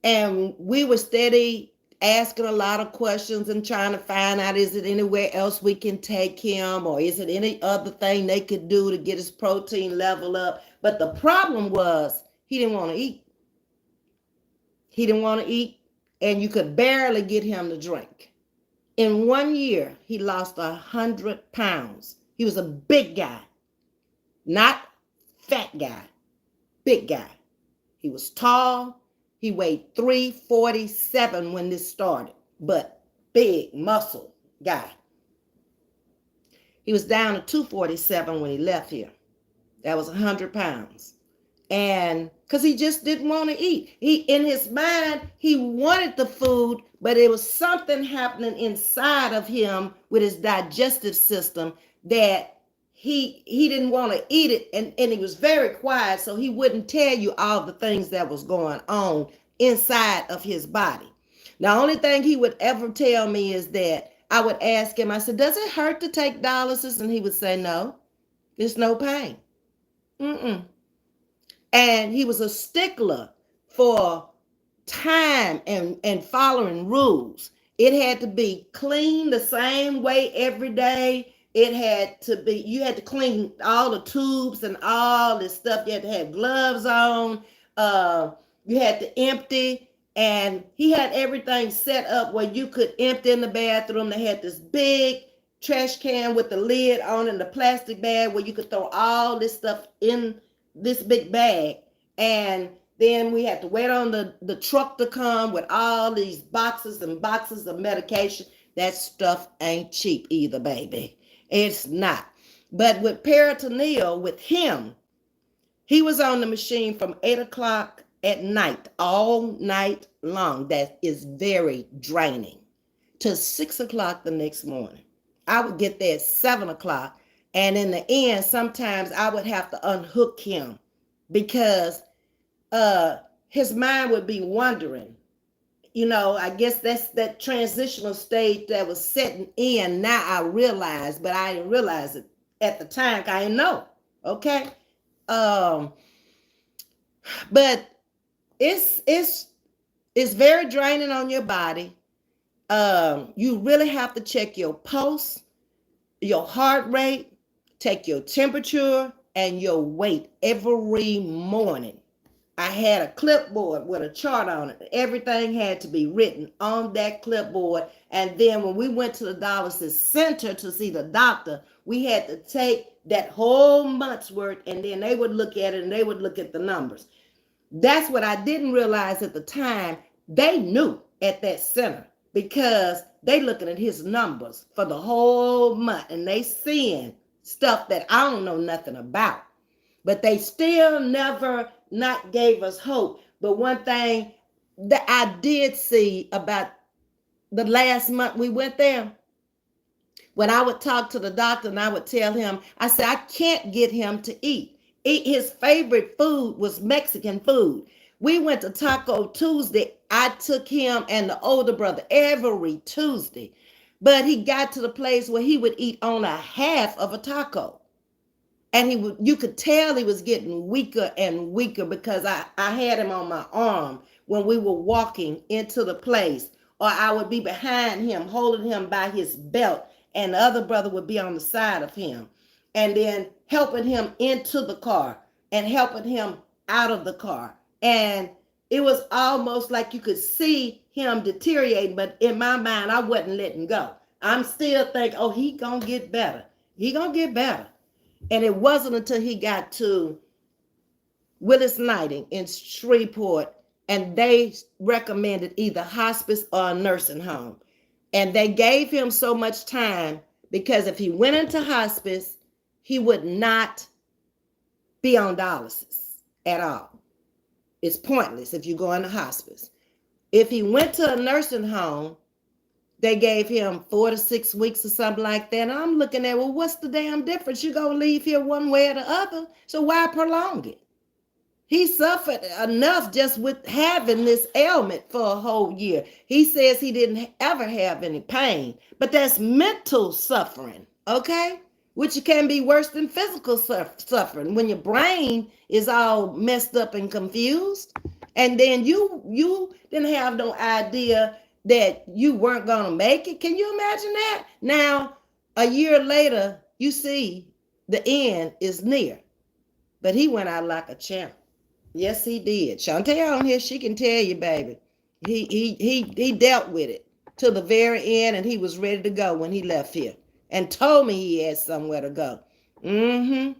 And we were steady asking a lot of questions and trying to find out, is it anywhere else we can take him, or is it any other thing they could do to get his protein level up? But the problem was he didn't want to eat. He didn't want to eat, and you could barely get him to drink. In 1 year, he lost 100 pounds. He was a big guy, not fat guy, big guy. He was tall. He weighed 347 when this started, but big muscle guy. He was down to 247 when he left here. That was 100 pounds. And because he just didn't want to eat. In his mind, he wanted the food, but it was something happening inside of him with his digestive system that he didn't want to eat it. And he was very quiet, so he wouldn't tell you all the things that was going on inside of his body. The only thing he would ever tell me is that I would ask him, I said, does it hurt to take dialysis? And he would say, no, there's no pain. And he was a stickler for time and following rules. It had to be clean the same way every day. It had to be, you had to clean all the tubes and all this stuff. You had to have gloves on. You had to empty. And he had everything set up where you could empty in the bathroom. They had this big trash can with the lid on and the plastic bag where you could throw all this stuff in this big bag. And then we had to wait on the truck to come with all these boxes and boxes of medication. That stuff ain't cheap either, baby. It's not. But with peritoneal, with him, he was on the machine from 8 o'clock at night, all night long. That is very draining. Till 6 o'clock the next morning. I would get there at 7 o'clock. And in the end, sometimes I would have to unhook him because his mind would be wandering. I guess that's that transitional stage that was setting in. Now I realize, but I didn't realize it at the time. I didn't know. Okay. But it's very draining on your body. You really have to check your pulse, your heart rate, take your temperature and your weight every morning. I had a clipboard with a chart on it. Everything had to be written on that clipboard. And then when we went to the dialysis center to see the doctor, we had to take that whole month's worth, and then they would look at it and they would look at the numbers. That's what I didn't realize at the time. They knew at that center because they looking at his numbers for the whole month, and they seeing stuff that I don't know nothing about. But they still never not gave us hope. But one thing that I did see about the last month we went there, when I would talk to the doctor and I would tell him, I said, I can't get him to eat. His favorite food was Mexican food. We went to Taco Tuesday. I took him and the older brother every Tuesday. But he got to the place where he would eat on a half of a taco. And you could tell he was getting weaker and weaker because I had him on my arm when we were walking into the place, or I would be behind him, holding him by his belt, and the other brother would be on the side of him, and then helping him into the car and helping him out of the car. And it was almost like you could see him deteriorating, but in my mind, I wasn't letting go. I'm still thinking, oh, he gonna get better. He gonna get better. And it wasn't until he got to Willis Knighting in Shreveport, and they recommended either hospice or a nursing home. And they gave him so much time because if he went into hospice, he would not be on dialysis at all. It's pointless if you go into hospice. If he went to a nursing home, They gave him 4 to 6 weeks or something like that. And I'm looking at, well, what's the damn difference? You're going to leave here one way or the other. So why prolong it? He suffered enough just with having this ailment for a whole year. He says he didn't ever have any pain, but that's mental suffering, okay? Which can be worse than physical suffering when your brain is all messed up and confused. And then you didn't have no idea that you weren't gonna make it. Can you imagine that? Now, a year later, you see the end is near. But he went out like a champ. Yes, he did. Chantel on here, she can tell you, baby. He dealt with it to the very end, and he was ready to go when he left here, and told me he had somewhere to go. Mm-hmm.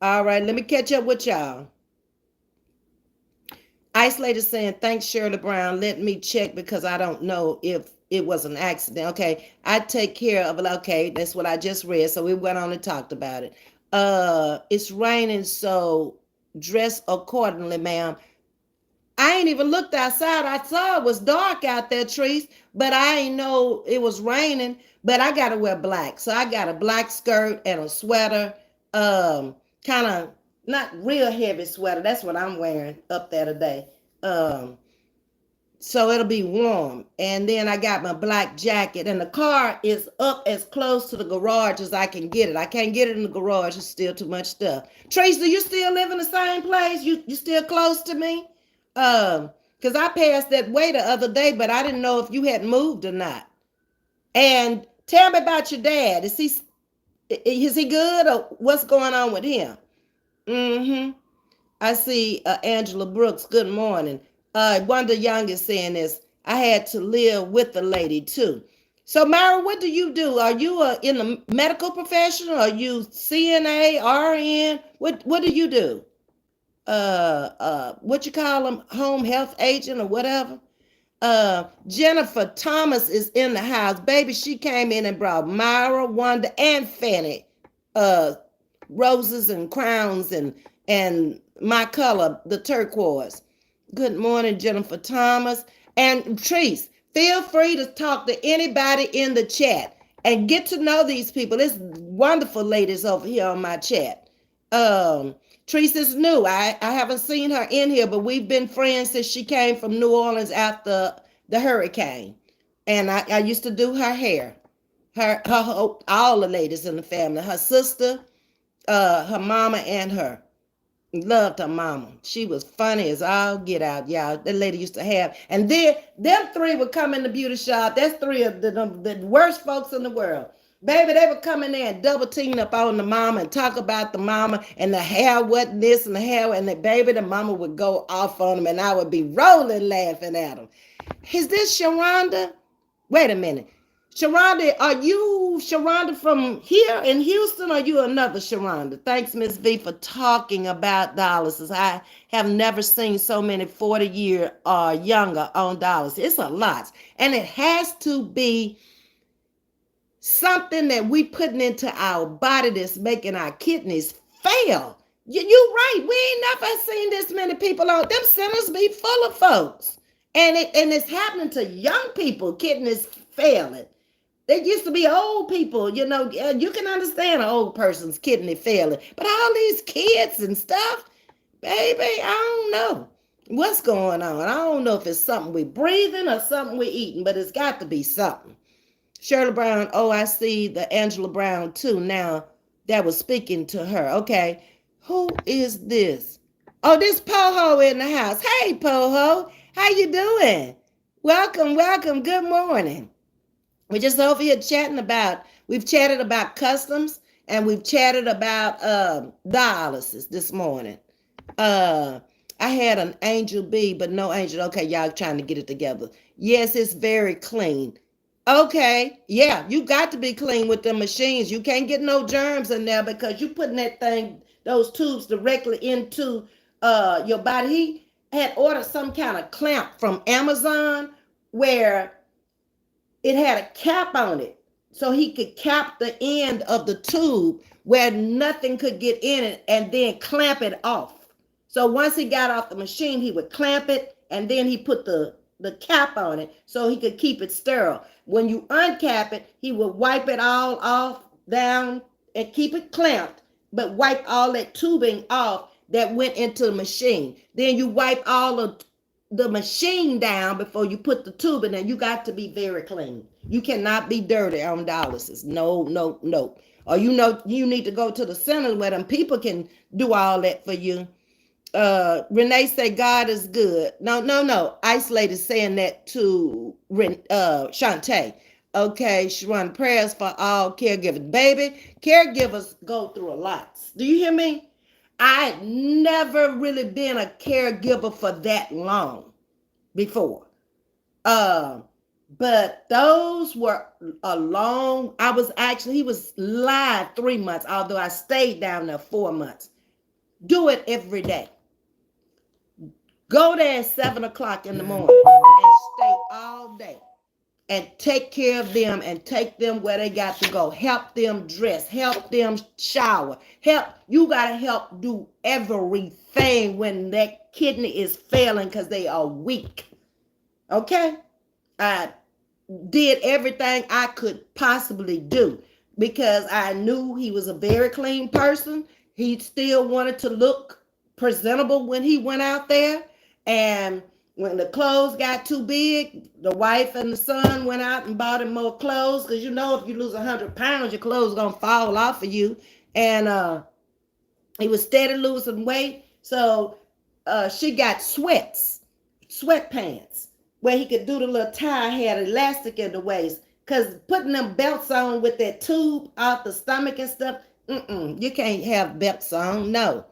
All right, let me catch up with y'all. Isolated saying, thanks, Shirley Brown. Let me check because I don't know if it was an accident. Okay, I take care of it. Okay, that's what I just read. So we went on and talked about it. It's raining, so dress accordingly, ma'am. I ain't even looked outside. I saw it was dark out there, trees, but I ain't know it was raining. But I gotta wear black. So I got a black skirt and a sweater. Kind of not real heavy sweater. That's what I'm wearing up there today. Um, so it'll be warm. And then I got my black jacket, and the car is up as close to the garage as I can get it. I can't get it in the garage. It's still too much stuff. Trace, do you still live in the same place? You still close to me? Because I passed that way the other day, but I didn't know if you had moved or not. And tell me about your dad. Is he good, or what's going on with him? Mm-hmm. I see Angela Brooks. Good morning. Wanda Young is saying this. I had to live with the lady too. So, Myra, what do you do? Are you in the medical profession? Are you CNA, RN? What do you do? What you call them? Home health agent or whatever? Jennifer Thomas is in the house. Baby, she came in and brought Myra, Wanda, and Fanny roses and crowns and my color, the turquoise. Good morning, Jennifer Thomas. And Treese, feel free to talk to anybody in the chat and get to know these people. It's wonderful ladies over here on my chat. Treese is new. I haven't seen her in here, but we've been friends since she came from New Orleans after the hurricane. And I used to do her hair. Her all the ladies in the family. Her sister, her mama, and her. Loved her mama. She was funny as all get out, y'all. That lady used to have. And then them three would come in the beauty shop. That's three of the worst folks in the world. Baby, they would come in there and double team up on the mama and talk about the mama and the hair wasn't this and the hair. And the baby, the mama would go off on them and I would be rolling laughing at them. Is this Sharonda? Wait a minute. Sharonda, are you Sharonda from here in Houston, or are you another Sharonda? Thanks, Ms.V, for talking about dialysis. I have never seen so many 40-year or younger on dialysis. It's a lot. And it has to be something that we putting into our body that's making our kidneys fail. You're right. We ain't never seen this many people on. Them centers be full of folks. And it's happening to young people, kidneys failing. There used to be old people, you can understand an old person's kidney failing. But all these kids and stuff, baby, I don't know what's going on. I don't know if it's something we breathing or something we eating, but it's got to be something. Shirley Brown, oh, I see the Angela Brown too now that was speaking to her. Okay, who is this? Oh, this Poho in the house. Hey, Poho, how you doing? Welcome, good morning. We're just over here we've chatted about customs and we've chatted about dialysis this morning. I had an Angel B, but no Angel. Okay, y'all trying to get it together. Yes, it's very clean. Okay, yeah, you got to be clean with the machines. You can't get no germs in there because you putting those tubes directly into your body. He had ordered some kind of clamp from Amazon where it had a cap on it so he could cap the end of the tube where nothing could get in it and then clamp it off. So once he got off the machine, he would clamp it and then he put the the cap on it so he could keep it sterile. When you uncap it, he would wipe it all off down and keep it clamped, but wipe all that tubing off that went into the machine. Then you wipe all of the machine down before you put the tube in, and you got to be very clean. You cannot be dirty on dialysis. No, no, no. Or you need to go to the center where them people can do all that for you. Renee say God is good. No, no, no. Isolate is saying that to Shantae. Okay, she run prayers for all caregivers. Baby, caregivers go through a lot. Do you hear me? I had never really been a caregiver for that long before. But those were a long, he was live 3 months, although I stayed down there 4 months. Do it every day. Go there at 7 o'clock in the morning and stay all day and take care of them and take them where they got to go. Help them dress, help them shower, you got to help do everything when that kidney is failing because they are weak. Okay? I did everything I could possibly do because I knew he was a very clean person. He still wanted to look presentable when he went out there. And when the clothes got too big, the wife and the son went out and bought him more clothes because if you lose 100 pounds, your clothes going to fall off of you. And he was steady losing weight. So she got sweatpants, where he could do the little tie, had elastic in the waist. Because putting them belts on with that tube off the stomach and stuff, you can't have belts on, no.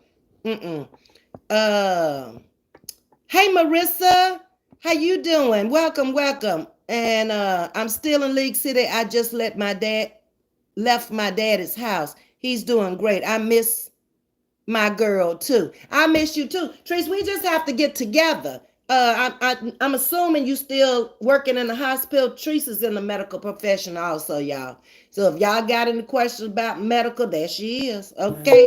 Hey, Marissa, how you doing? Welcome. And I'm still in League City. I just left my daddy's house. He's doing great. I miss my girl, too. I miss you, too. Trese, we just have to get together. I'm assuming you still working in the hospital. Teresa's in the medical profession also, y'all. So if y'all got any questions about medical, there she is. Okay.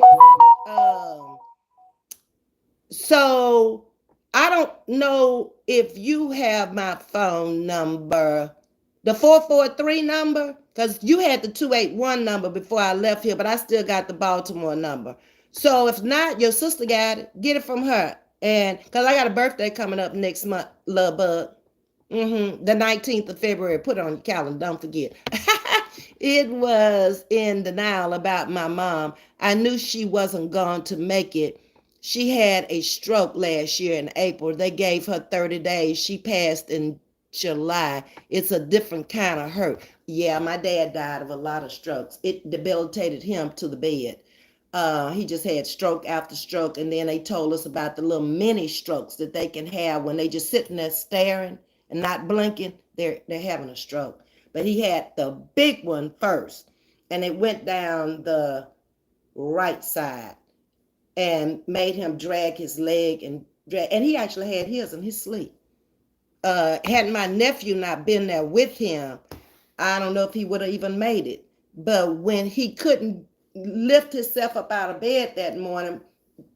So I don't know if you have my phone number, the 443 number, because you had the 281 number before I left here, but I still got the Baltimore number. So if not, your sister got it. Get it from her. And because I got a birthday coming up next month, love bug. The 19th of February. Put it on your calendar. Don't forget. It was in denial about my mom. I knew she wasn't going to make it. She had a stroke last year in April. They gave her 30 days. She passed in July. It's a different kind of hurt. Yeah, my dad died of a lot of strokes. It debilitated him to the bed. He just had stroke after stroke. And then they told us about the little mini strokes that they can have when they just sitting there staring and not blinking. They're having a stroke. But he had the big one first. And it went down the right side and made him drag his leg and he actually had his in his sleep. Had my nephew not been there with him, I don't know if he would have even made it. But when he couldn't lift himself up out of bed that morning,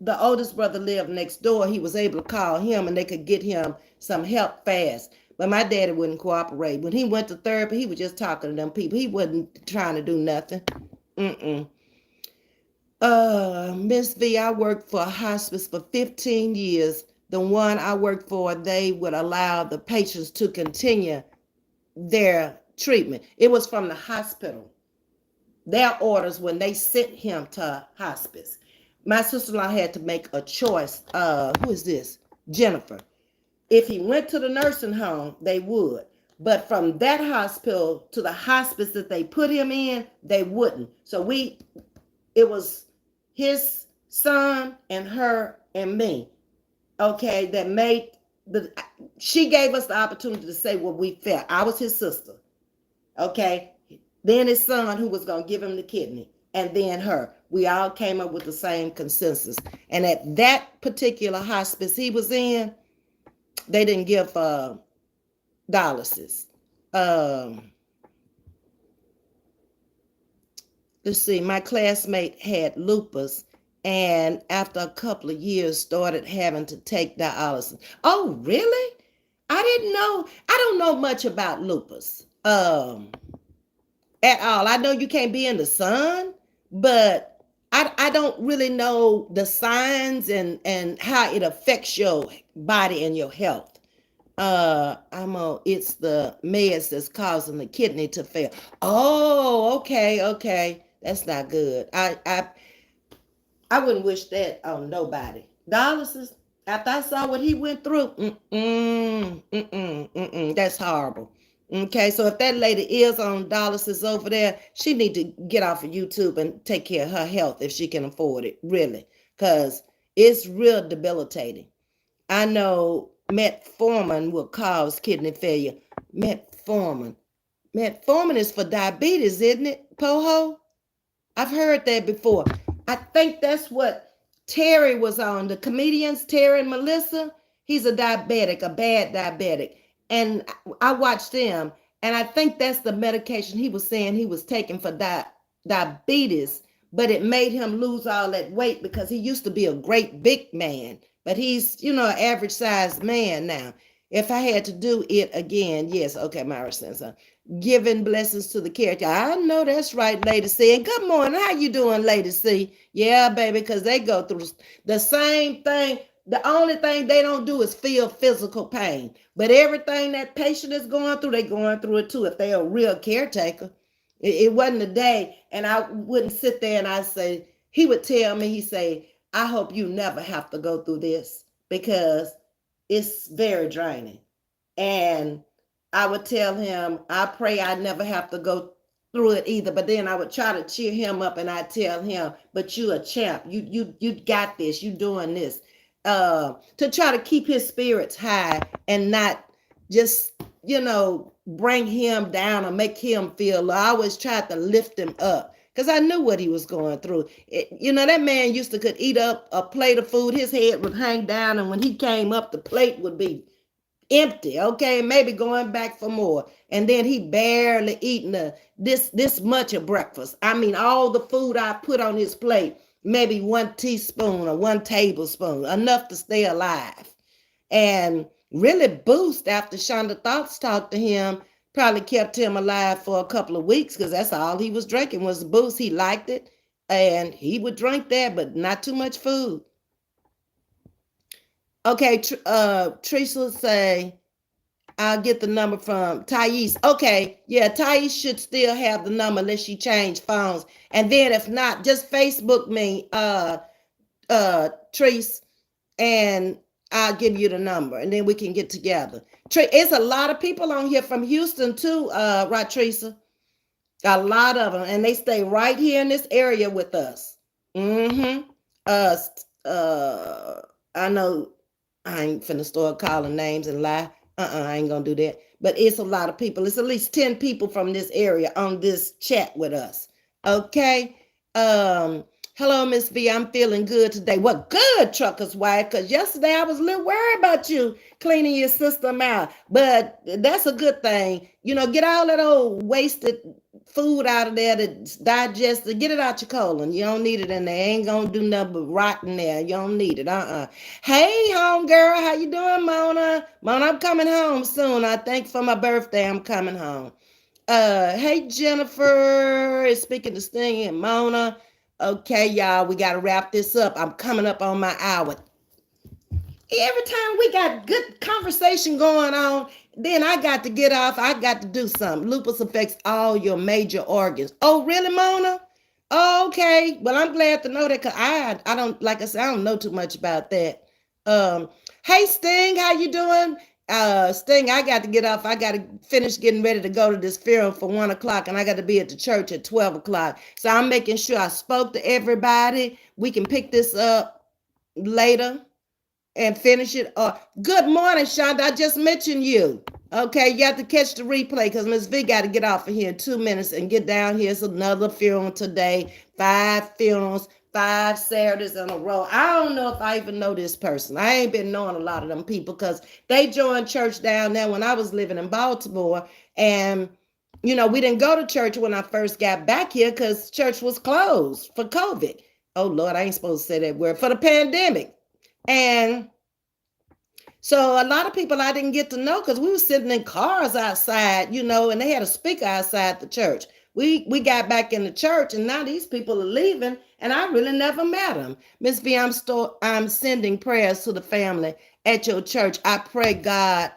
the oldest brother lived next door. He was able to call him and they could get him some help fast. But my daddy wouldn't cooperate. When he went to therapy, he was just talking to them people. He wasn't trying to do nothing. Ms.V, I worked for a hospice for 15 years. The one I worked for, they would allow the patients to continue their treatment. It was from the hospital. Their orders when they sent him to hospice. My sister-in-law had to make a choice. Who is this? Jennifer. If he went to the nursing home, they would. But from that hospital to the hospice that they put him in, they wouldn't. So it was his son and her and me, okay, that she gave us the opportunity to say what we felt. I was his sister, okay? Then his son who was going to give him the kidney, and then her. We all came up with the same consensus. And at that particular hospice he was in, they didn't give dialysis. Let's see, my classmate had lupus and after a couple of years started having to take dialysis. Oh, really? I didn't know. I don't know much about lupus. At all. I know you can't be in the sun, but I don't really know the signs and how it affects your body and your health. It's the meds that's causing the kidney to fail. Oh, okay. That's not good. I wouldn't wish that on nobody. Dialysis, after I saw what he went through, that's horrible. Okay, so if that lady is on dialysis over there, she need to get off of YouTube and take care of her health if she can afford it, really, because it's real debilitating. I know metformin will cause kidney failure. Metformin. Metformin is for diabetes, isn't it, Poho? I've heard that before. I think that's what Terry was on. The comedians, Terry and Melissa. He's a diabetic, a bad diabetic. And I watched them, and I think that's the medication he was saying he was taking for diabetes, but it made him lose all that weight because he used to be a great big man, but he's, an average sized man now. If I had to do it again, yes, okay, Myra Simpson. Giving blessings to the character. I know that's right, Lady C. And good morning. How you doing, Lady C? Yeah, baby, because they go through the same thing. The only thing they don't do is feel physical pain. But everything that patient is going through, they going through it too if they're a real caretaker. It wasn't a day, and I wouldn't sit there and I say, he would tell me, he say, I hope you never have to go through this because it's very draining. And I would tell him, I pray I never have to go through it either. But then I would try to cheer him up and I tell him, but you a champ. You got this. You doing this. To try to keep his spirits high and not just, bring him down or make him feel low. I always tried to lift him up because I knew what he was going through. That man used to could eat up a plate of food. His head would hang down, and when he came up, the plate would be empty, okay, maybe going back for more, and then he barely eating this much of breakfast. I mean, all the food I put on his plate, maybe 1 teaspoon or 1 tablespoon, enough to stay alive. And really Boost, after Shonda Thoughts talked to him, probably kept him alive for a couple of weeks because that's all he was drinking was Boost. He liked it, and he would drink that, but not too much food. Okay, Teresa say, I'll get the number from Thais. Okay, yeah, Thais should still have the number unless she changed phones. And then if not, just Facebook me, Treese, and I'll give you the number, and then we can get together. It's a lot of people on here from Houston too, right, Teresa? A lot of them, and they stay right here in this area with us. I know I ain't finna start calling names and lie. I ain't gonna do that. But it's a lot of people. It's at least 10 people from this area on this chat with us. Okay. Hello, Ms.V. I'm feeling good today. Well, good, trucker's wife, because yesterday I was a little worried about you cleaning your system out. But that's a good thing. Get all that old wasted food out of there that's digested. Get it out your colon. You don't need it in there. Ain't gonna do nothing but rot in there. You don't need it. Hey, home girl, how you doing, Mona? Mona, I'm coming home soon. I think for my birthday, I'm coming home. Hey, Jennifer is speaking to Sting and Mona. Okay, y'all, we got to wrap this up. I'm coming up on my hour. Every time we got good conversation going on, then I got to get off. I got to do something. Lupus affects all your major organs. Oh, really, Mona? Oh, okay. Well, I'm glad to know that because I don't, like I said, I don't know too much about that. Hey, Sting, how you doing? Sting, I got to get off. I got to finish getting ready to go to this funeral for 1 o'clock, and I got to be at the church at 12 o'clock. So I'm making sure I spoke to everybody. We can pick this up later and finish it. Good morning, Shonda. I just mentioned you. Okay, you have to catch the replay because Ms.V got to get off of here in 2 minutes and get down here. It's another funeral today. 5 funerals. 5 Saturdays in a row. I don't know if I even know this person. I ain't been knowing a lot of them people because they joined church down there when I was living in Baltimore. And, we didn't go to church when I first got back here because church was closed for COVID. Oh, Lord, I ain't supposed to say that word. For the pandemic. And So a lot of people I didn't get to know because we were sitting in cars outside, and they had a speaker outside the church. We got back in the church, and now these people are leaving, and I really never met them. Miss V, I'm sending prayers to the family at your church. I pray God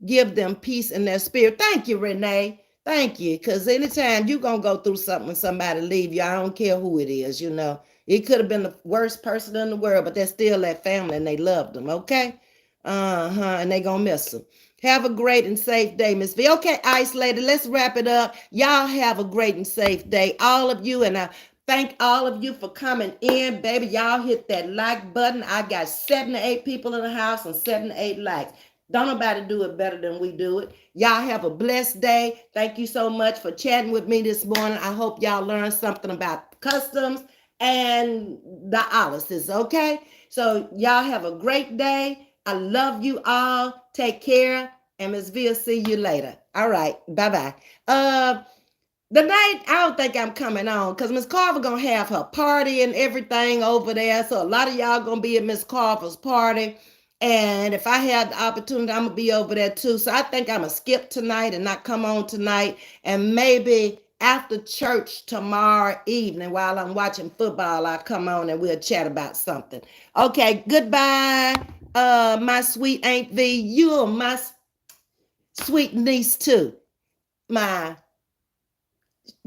give them peace in their spirit. Thank you, Renee. Thank you. Because anytime you're going to go through something when somebody leave you, I don't care who it is. It could have been the worst person in the world, but they're still that family and they loved them, okay? And they going to miss them. Have a great and safe day, Miss V. Okay, isolated, let's wrap it up. Y'all have a great and safe day, all of you. And I thank all of you for coming in, baby. Y'all hit that like button. I got 7 to 8 people in the house and 7 to 8 likes. Don't nobody do it better than we do it. Y'all have a blessed day. Thank you so much for chatting with me this morning. I hope y'all learned something about customs and dialysis, okay? So y'all have a great day. I love you all. Take care. And Ms. V will see you later. All right. Bye-bye. The night, I don't think I'm coming on because Miss Carver gonna have her party and everything over there. So a lot of y'all gonna be at Miss Carver's party. And if I have the opportunity, I'm gonna be over there too. So I think I'm gonna skip tonight and not come on tonight. And maybe after church tomorrow evening while I'm watching football, I'll come on and we'll chat about something. Okay, goodbye. My sweet Aunt V. You're my sweet niece too. My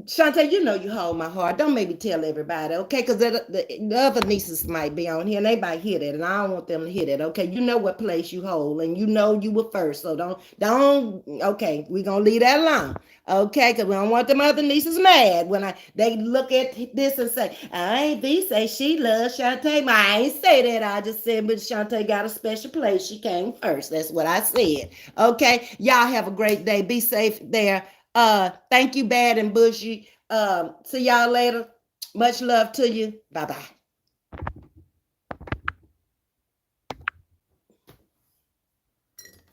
Shantae, you know you hold my heart. Don't make me tell everybody, okay? Because the other nieces might be on here and they might hear that, and I don't want them to hear that, okay? You know what place you hold, and you know you were first, so don't. Okay, we gonna leave that alone, okay? Because we don't want them other nieces mad when they look at this and say, "I V say she loves Shantae." I ain't say that. I just said, but Shantae got a special place. She came first. That's what I said. Okay, y'all have a great day. Be safe there. Thank you, Bad and Bushy. See y'all later. Much love to you. Bye-bye.